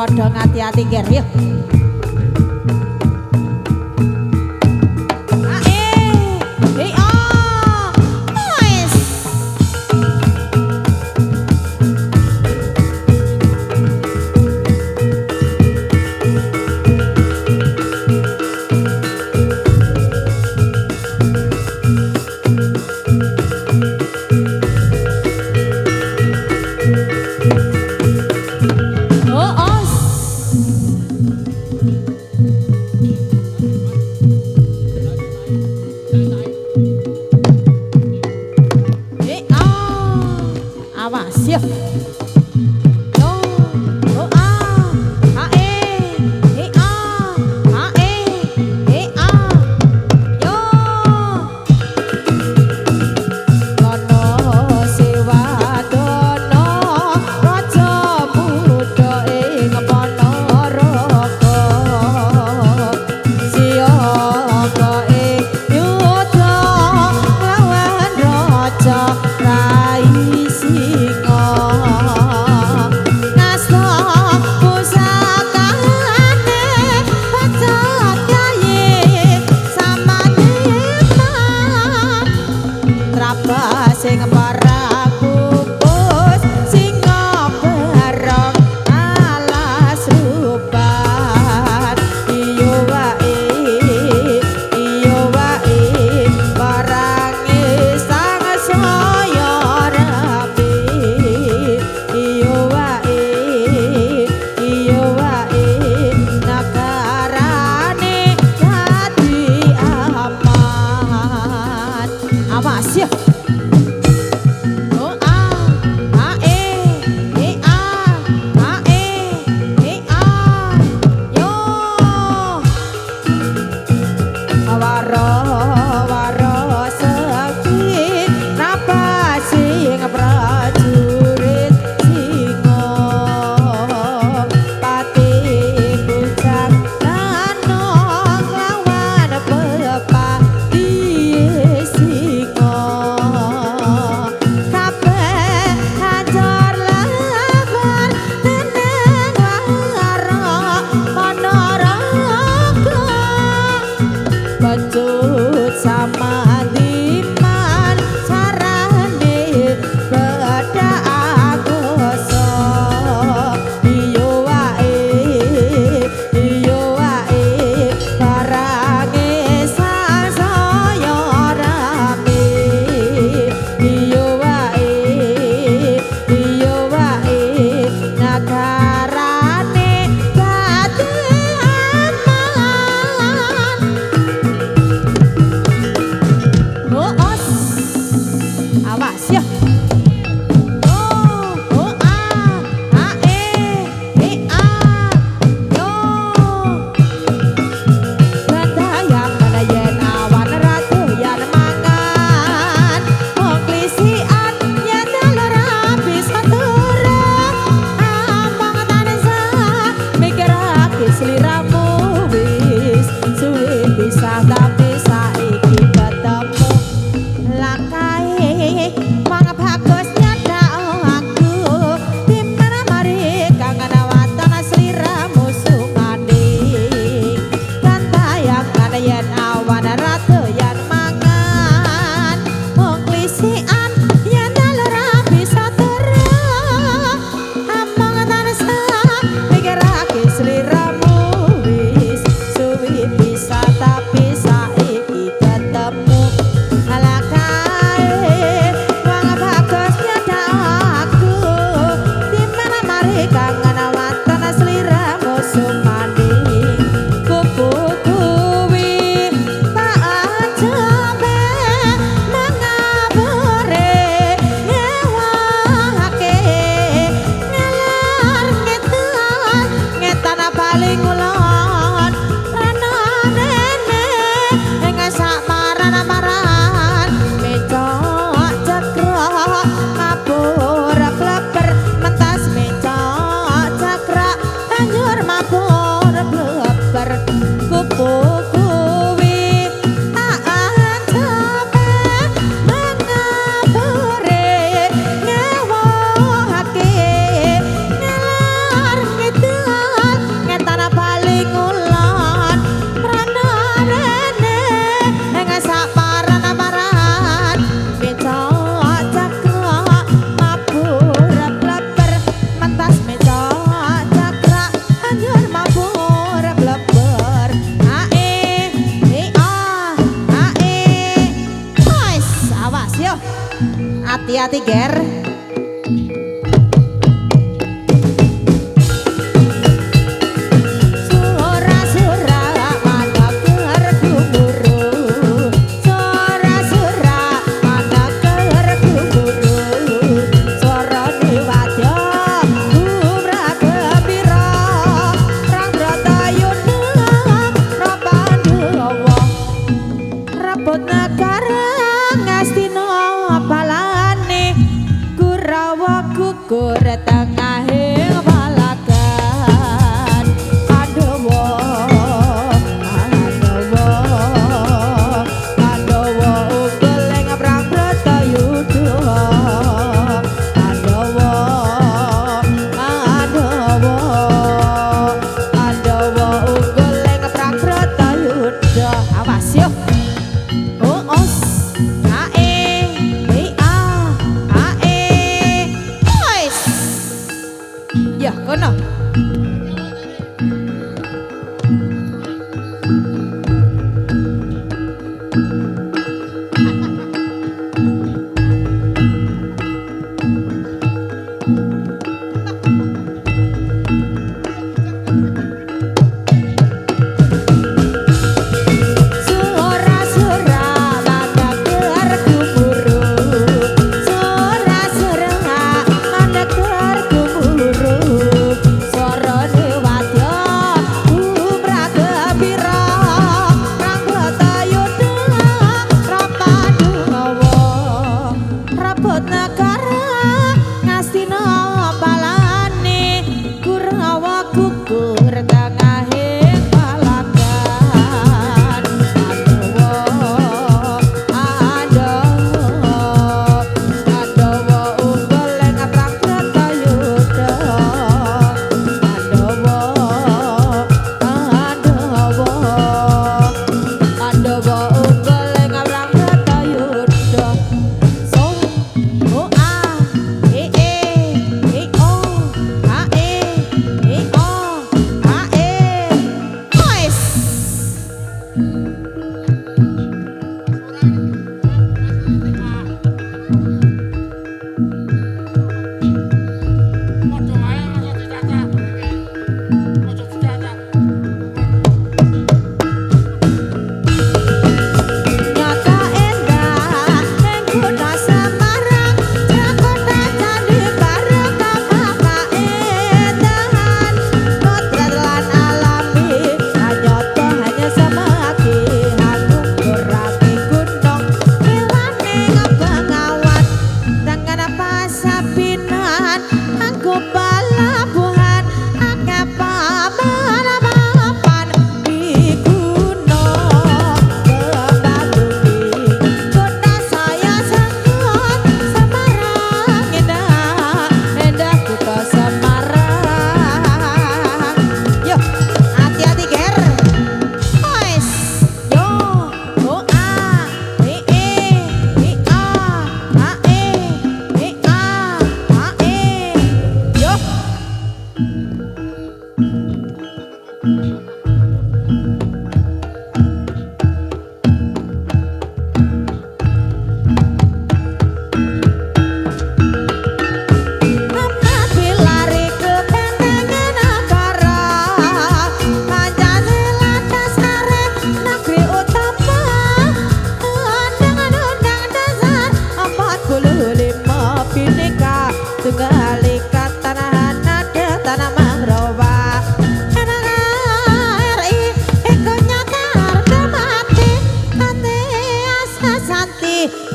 padha ngati-ati ger yuk. Awas yuk. Sing para kukus singa bareng alas rubat iyo wae barange sang saya rapi iyo wae nagarane dadi aman. Awas ya. Becut sama diman carane beda agoso iyo wae barange sang saya rame iyo wae nagarane dadi awas ya. Bore yo. Hati-hati ger. Gugur tengahing balagan Pandawa unggul ing perang Bratayuda Pandawa unggul ing perang Bratayuda awas yuk os ya kono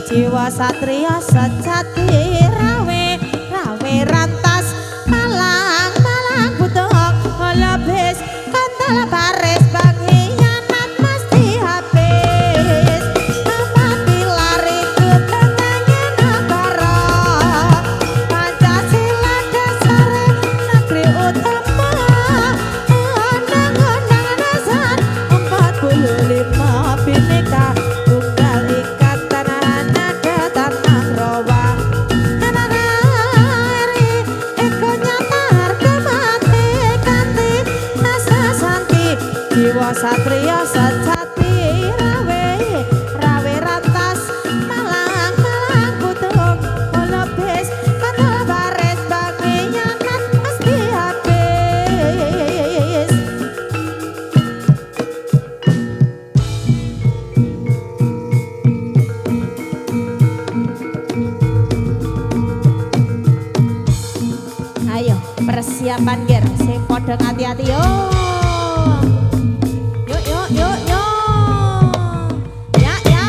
jiwa satria sejati rawe rantas malang butuh lebis kantal baris pengkhianat mesti habis apabila riku tengahnya negara Pancasila dasar negeri utama undang-undang dasar 45 Bhinneka Tunggal Ika tanah nada tanah rawa tanah air persiapan ger sing padha hati-hati yo. Yuk yuk yuk yuk. Ya ya.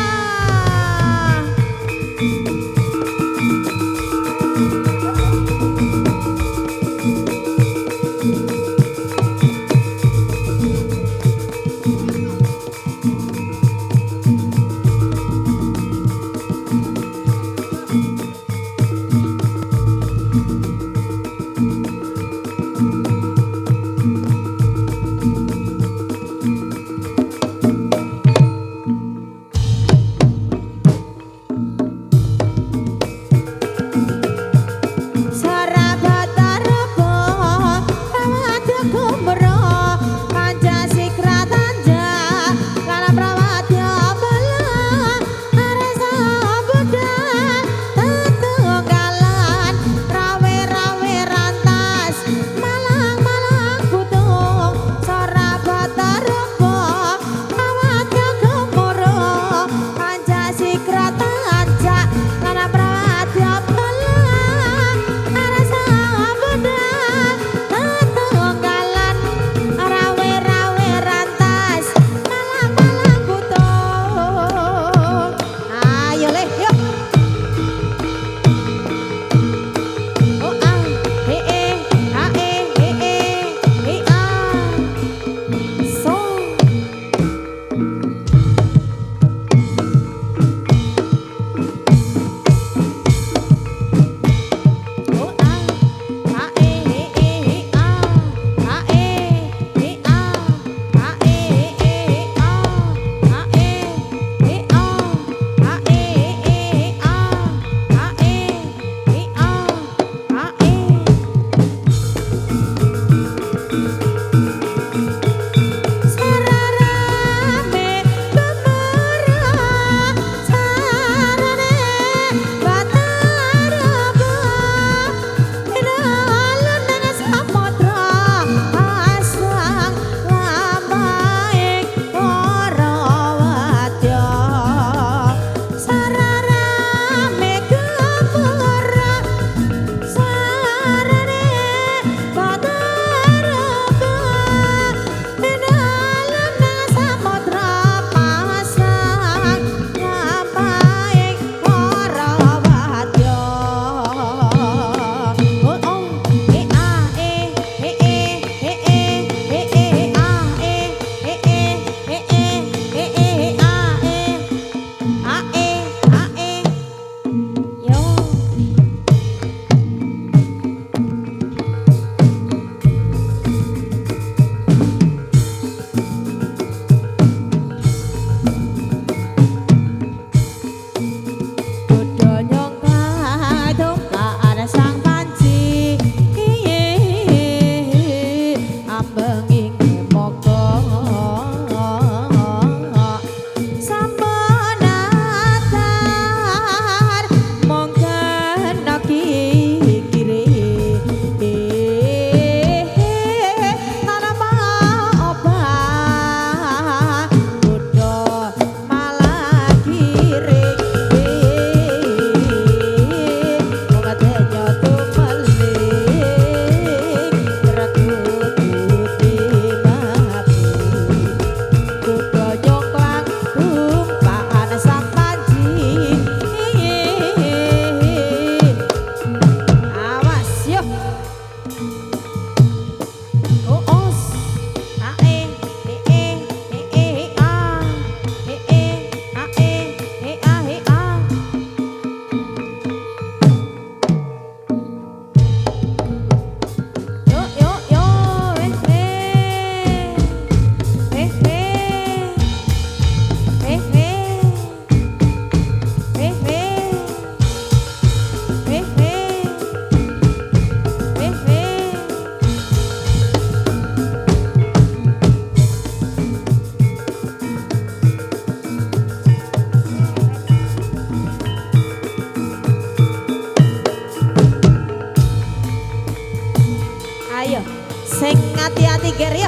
Sing hati-hati ger ya.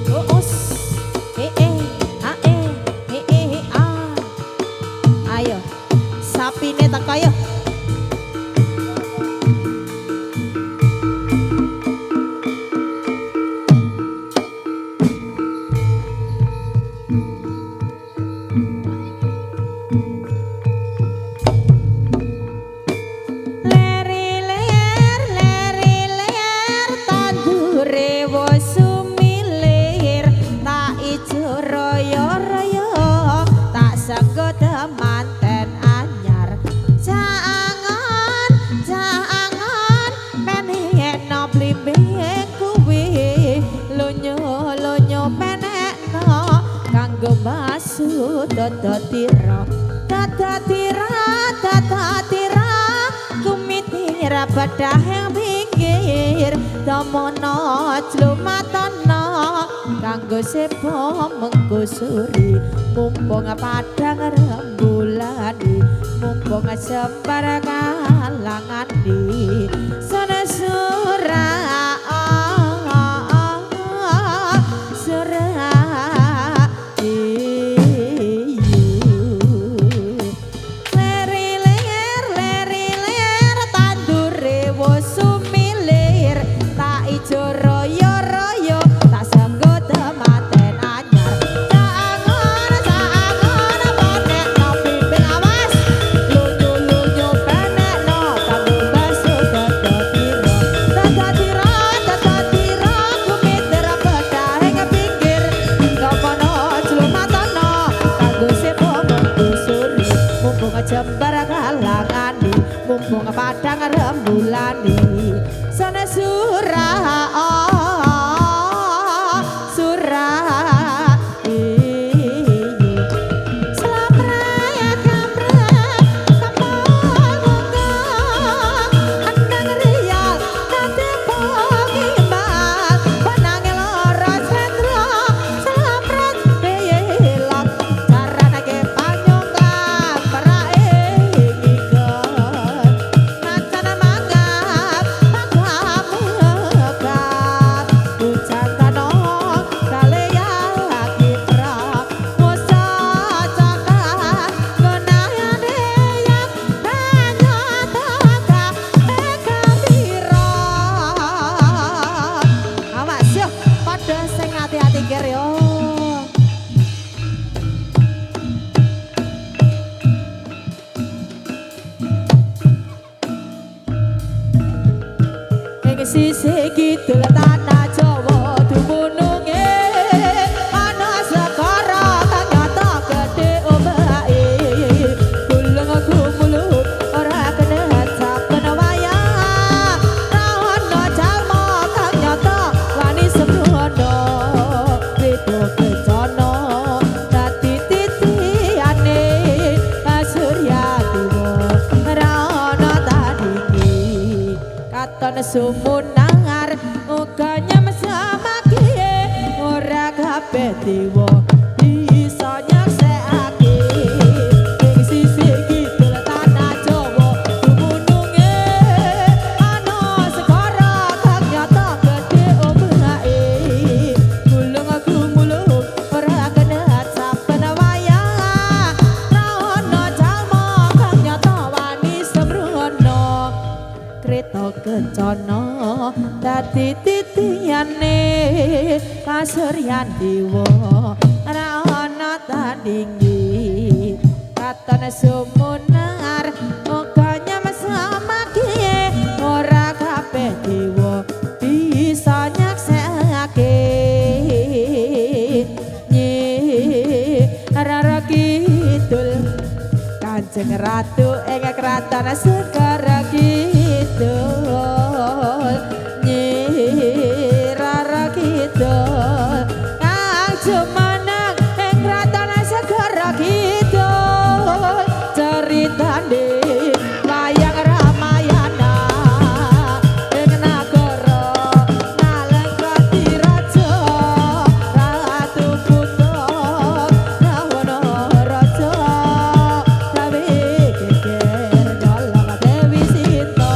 Uus. Ayo. Sapine teko ya. dodotira dadatira kumitira badah yang pinggir damono jlumatana kanggo sepo mengkusuri mumpung padang rembulani mumpung sembar kalangan di sana surah jembar kalangani mumpung padang rembulani sana surah surah selamat raya kamrep kampung andang rial kate pengimbal penange loro sendro selamat beyelang carane ke panyongkang sisi kidul tanah Jawa dumununge ana segara kang nyata gedhe ombake bulung gumulung ora kena saben wayah ana jalma kang nyata wani sembrono beda kencana dadi titiane Suryatiwa ora ana tandingi katon sumunar mukanya mesamake ora kabeh dewa bisa nyaksekake ing sisi kidul tanah Jawa dumununge ana segara kang nyata gedhe ombake gulung gumulung ora kena saben wayah ana jalma kang nyata wani sembrono kreta kencana dadi titiane Suryatiwa ora ana tandingi katon sumunar mukanya mesamake ora kabeh dewa bisa nyaksekake Rara Kidul Kanjeng Ratu ing kraton Segara Kidul Rara Kidul kang jumeneng ing kraton Segara Kidul ceritane wayang Ramayana ing nagara Nalengkati raja Ratu Buta Rawana raja gawe geger nyolong Dewi Sita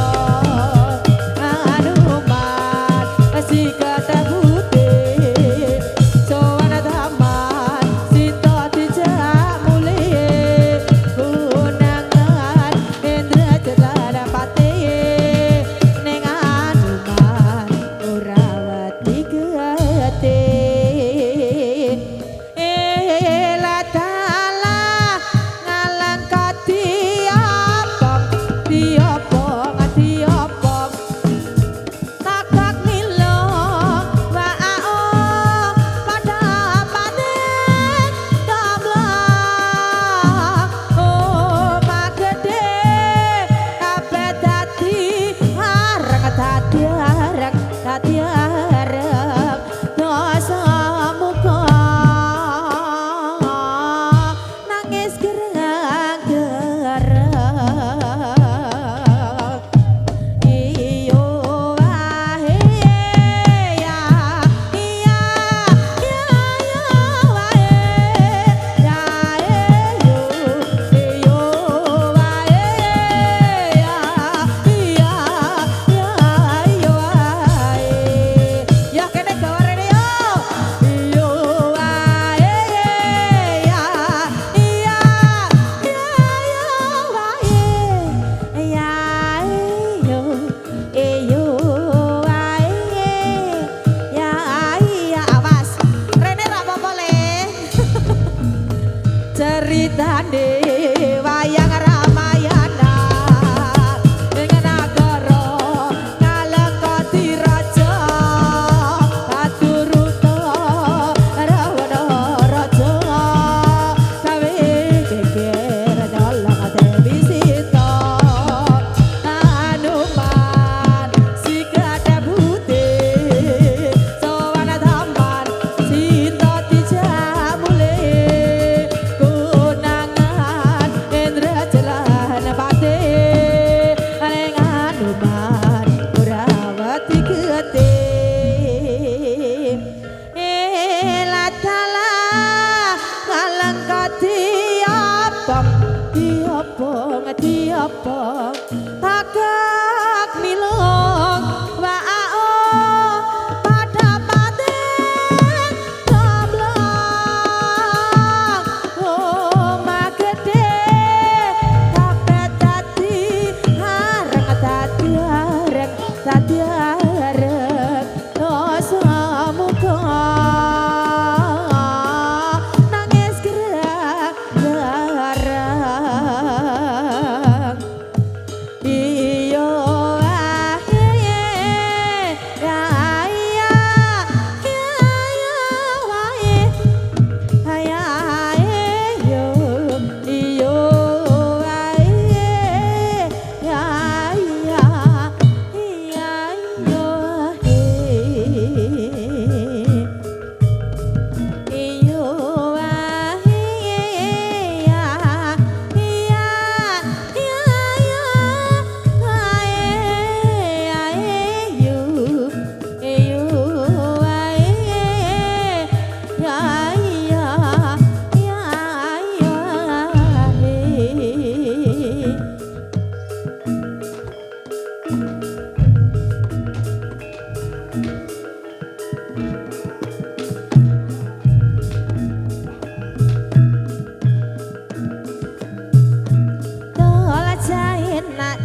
apa tagak milong wa'o pada paten goblok omah gede kabeh dadi areng dadi areng dosa muga nangis gerak garang iyo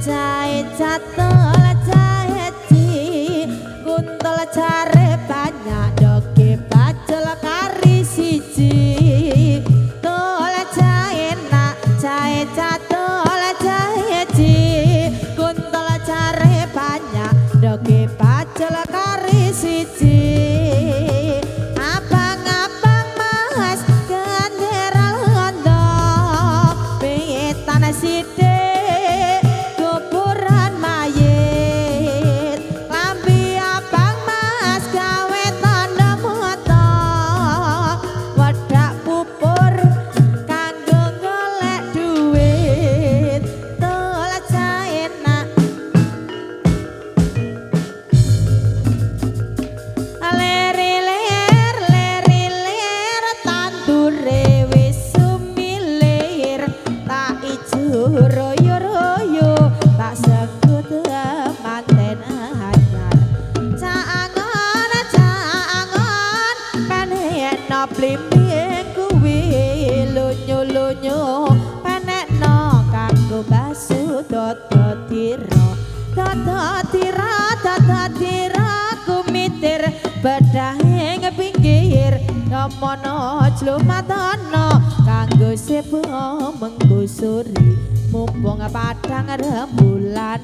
jahit jatuh jahit ji kuntul jare banyak doke pacul kari siji tol jahit nak jahit jatuh jahit ji kuntul jare banyak doke pacul kari siji abang-abang mas genderal londo pengetan sithik royo-royo tak sekut manten anyar caangon caangon penekno blimbing kuwi lunyo-lunyo penekno kanggo basu dodotira kumitir bedahing pinggir ngomono jlumatana kanggo sepo menggusuri mumpung padang rembulan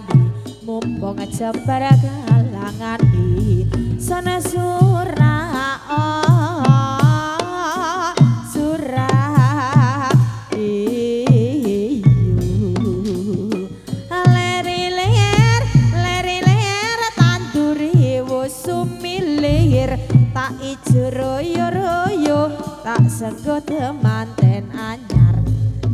mumpung jembar galangan di sana surah surah leri-ler tanduri wusumilir tak ijo royo-royo tak senggot manten anyar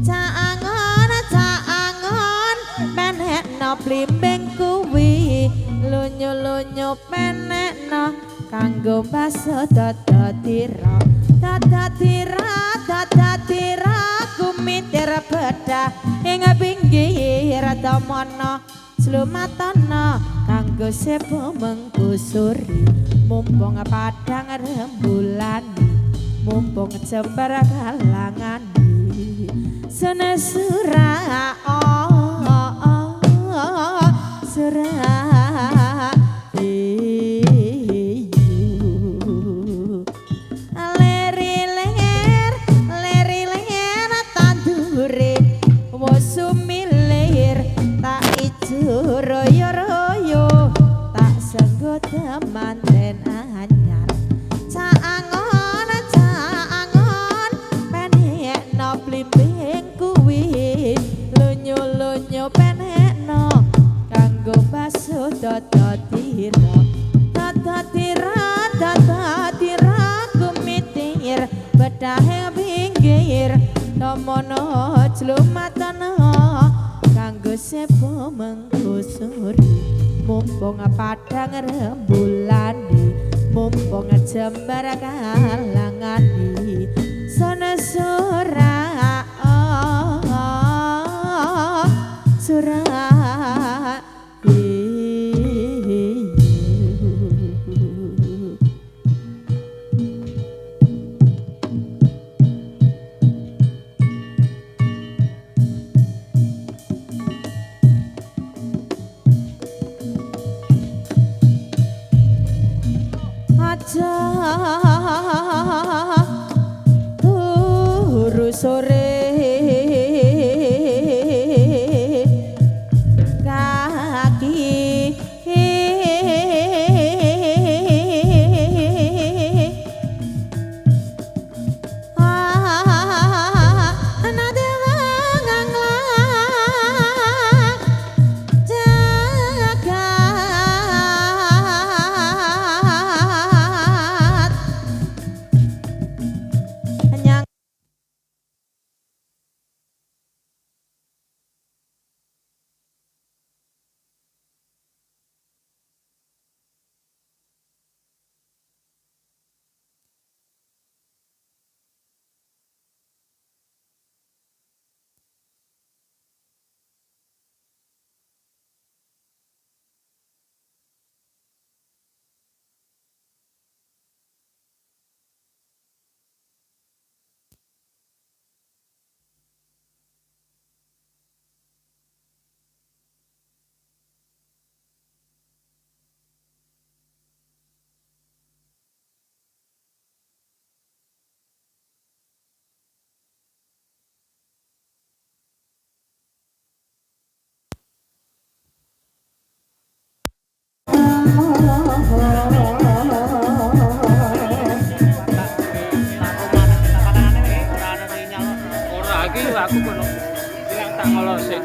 caangon caangon penekno blimbing kuwi lunyo-lunyo penekno kanggo baso dodotira kumitir bedah ing pinggir damono slumatana kanggo sepo menggusuri mumpung padang rembulan mumpung jembar galangan sana surah surah leri-ler tandure wusumilir tak ijo royo-royo tak senggot manten anyar caangon caangon penekno blimbing kuwi lunyo-lunyo penekno kanggo baso dodotira kumitir bedah pinggir nomono jlumatana kanggo sepo menggusuri mumpung padang rembulan mumpung jembar galangan sana surah สุราturu sore kaki aku kono bilang tak ngolor sih.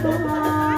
Bye.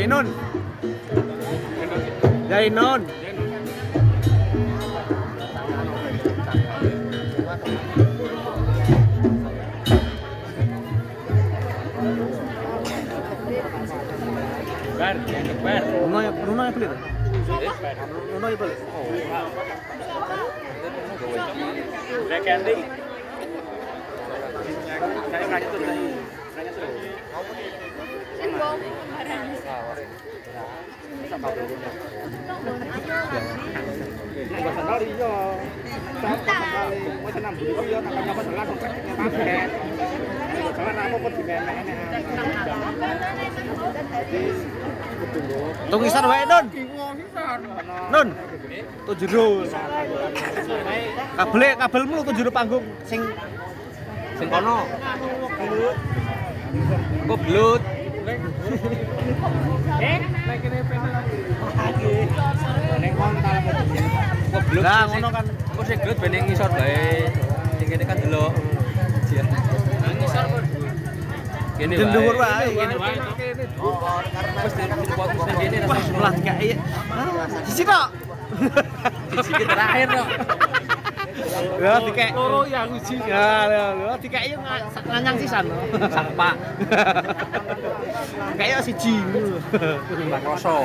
Jainun. Jainun. Bar, yang bar. Bruno yang beli tuh. Bruno yang beli. Black candy. Saya nanya tuh tadi. Nanya tuh. Masalah dia. Sekali, mau senam dulu ya, takkannya masalah kompleksnya paket. Masalah apa pun dimenek-menek. Tunggu isar wae, Nun. Nun. Tuh jero. Kabelmu tuh jero panggung sing kono. Kok blut. Nek kene penak. Nek kontal kok blut. Lah ngono kan. Kok sing blut ben ning ngisor bae. Sing kene kan delok. Ngisor kok. Kene wae. Dhuwur wae. Kene wae. Wis dibuat nang kene Wah, sebelah kayak siji tok. Siji terakhir kok. Ya dikek. Loro ya uji. Ya, dikek nganyang sisan. Sampak. Kayak siji. Mbak Roso.